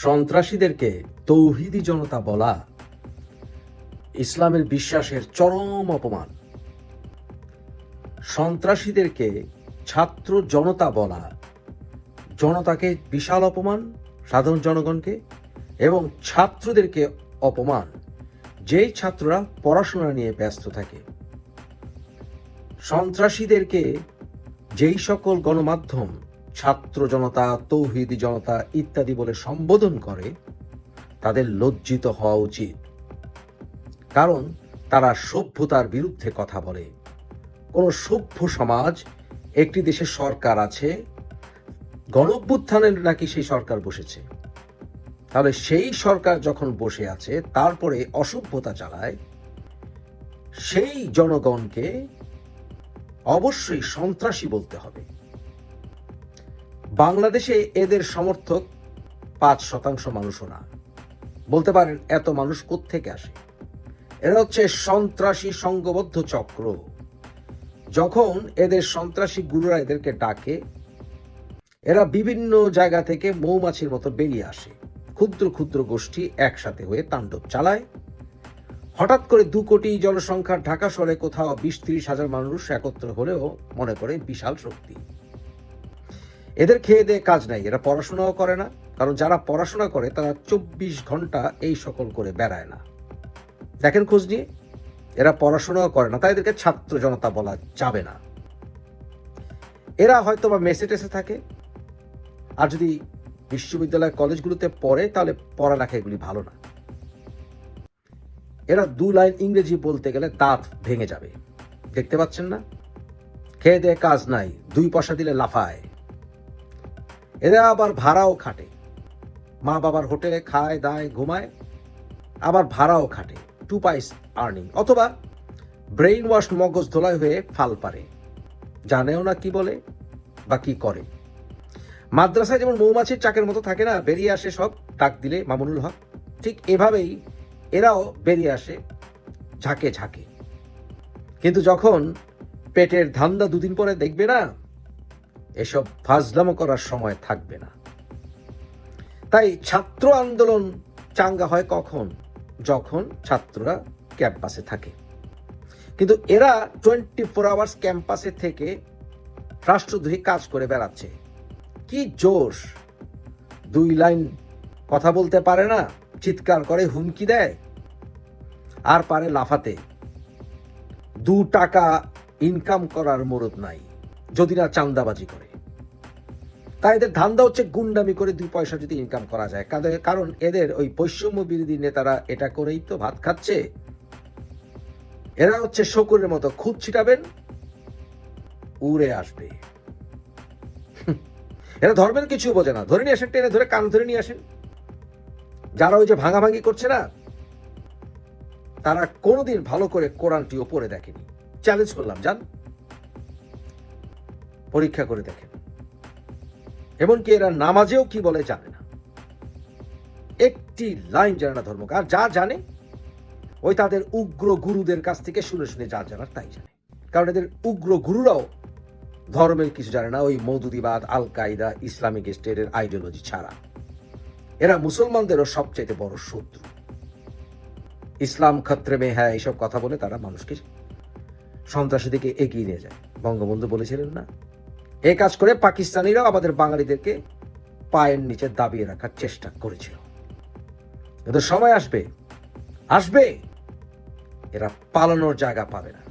সন্ত্রাসীদেরকে তৌহিদি জনতা বলা ইসলামের বিশ্বাসের চরম অপমান। সন্ত্রাসীদেরকে ছাত্র জনতা বলা জনতাকে বিশাল অপমান, সাধারণ জনগণকে, এবং ছাত্রদেরকে অপমান যেই ছাত্ররা পড়াশোনা নিয়ে ব্যস্ত থাকে। সন্ত্রাসীদেরকে যেই সকল গণমাধ্যম ছাত্র জনতা, তৌহিদি জনতা ইত্যাদি বলে সম্বোধন করে, তাদের লজ্জিত হওয়া উচিত। কারণ তারা সভ্যতার বিরুদ্ধে কথা বলে। কোন সভ্য সমাজ, একটি দেশে সরকার আছে, গণঅভ্যুত্থানের নাকি সেই সরকার বসেছে, তাহলে সেই সরকার যখন বসে আছে তারপরে অসভ্যতা চালায়, সেই জনগণকে অবশ্যই সন্ত্রাসী বলতে হবে। বাংলাদেশে এদের সমর্থক 5% মানুষও না। বলতে পারেন এত মানুষ কোত্থেকে আসে? এরা হচ্ছে সন্ত্রাসী সংঘবদ্ধ চক্র। যখন এদের সন্ত্রাসী গুরুরা এদেরকে ডাকে, এরা বিভিন্ন জায়গা থেকে মৌমাছির মতো বেরিয়ে আসে। ক্ষুদ্র ক্ষুদ্র গোষ্ঠী একসাথে হয়ে তাণ্ডব চালায়। হঠাৎ করে 2 কোটি জনসংখ্যার ঢাকা শহরে কোথাও 20-30 হাজার মানুষ একত্র হলেও মনে করে বিশাল শক্তি। এদের খেয়ে দেয়ে কাজ নাই, এরা পড়াশোনাও করে না। কারণ যারা পড়াশোনা করে তারা 24 ঘন্টা এই সকল করে বেড়ায় না। দেখেন খোঁজ নিয়ে, এরা পড়াশোনাও করে না, তাই এদেরকে ছাত্র জনতা বলা যাবে না। এরা হয়তো বা মেসে টেসে থাকে, আর যদি বিশ্ববিদ্যালয় কলেজগুলোতে পড়ে তাহলে পড়ালেখা এগুলি ভালো না। এরা 2 লাইন ইংরেজি বলতে গেলে দাঁত ভেঙে যাবে। দেখতে পাচ্ছেন না? খেয়ে দেয়ে কাজ নাই, 2 পয়সা দিলে লাফায়। এরা আবার ভাড়াও খাটে, মা বাবার হোটেলে খায় দায় ঘুমায়, আবার ভাড়াও খাটে, 2 পাইস আর্নিং। অথবা ব্রেইন ওয়াশ মগজ ধোলাই হয়ে ফাল পারে, জানেও না কি বলে বা কি করে। মাদ্রাসায় যেমন মৌমাছির চাকের মতো থাকে না, বেরিয়ে আসে সব ডাক দিলে মামুনুল হক, ঠিক এভাবেই এরাও বেরিয়ে আসে ঝাঁকে ঝাঁকে। কিন্তু যখন পেটের ধান্দা 2 দিন পরে দেখবে না, এসব ফাজলামো করার সময় থাকবে না। তাই ছাত্র আন্দোলন চাঙ্গা হয় কখন? যখন ছাত্ররা ক্যাম্পাসে থাকে। কিন্তু এরা 24 আওয়ার্স ক্যাম্পাসে থেকে রাষ্ট্রদ্রোহী কাজ করে বেড়াচ্ছে। কি জোশ! 2 লাইন কথা বলতে পারে না, চিৎকার করে, হুমকি দেয়, আর পারে লাফাতে। 2 টাকা ইনকাম করার মরদ নাই, যদি না চাঁদাবাজি করে। তাই এদের ধান্দা হচ্ছে গুন্ডামি করে 2 পয়সা যদি ইনকাম করা যায়। কারণ এদের ওই বৈষম্য বিরোধী নেতারা এটা করেই তো ভাত খাচ্ছে। এরা হচ্ছে শকুরের মতো, খুদ ছিটাবেন, উড়ে আসবে। এরা ধর্মের কিছু বোঝে না। ধরে নিয়ে আসেন, টেনে ধরে কান ধরে নিয়ে আসেন। যারা ওই যে ভাঙাভাঙি করছে না, তারা কোনোদিন ভালো করে কোরআনটিও পড়ে দেখেনি। চ্যালেঞ্জ করলাম, যান পরীক্ষা করে দেখেন। এমনকি এরা নামাজেও কি বলে জানে না, একটি লাইন জানে না ধর্ম। আর যা জানে ওই তাদের উগ্র গুরুদের কাছ থেকে শুনে শুনে যা জানার তাই জানে। কারণ এদের উগ্র গুরুরাও ধর্মের কিছু জানে না, ওই মৌদুদিবাদ, আল কায়দা, ইসলামিক স্টেটের আইডিওলজি ছাড়া। এরা মুসলমানদেরও সবচেয়ে বড় শত্রু। ইসলাম খতরে মে হ্যাঁ, এইসব কথা বলে তারা মানুষকে সন্ত্রাসী দিকে এগিয়ে নিয়ে যায়। বঙ্গবন্ধু বলেছিলেন না, এই কাজ করে পাকিস্তানিরাও আমাদের বাঙালিদেরকে পায়ের নিচে দাবিয়ে রাখার চেষ্টা করেছিল। কিন্তু সময় আসবে, এরা পালানোর জায়গা পাবে না।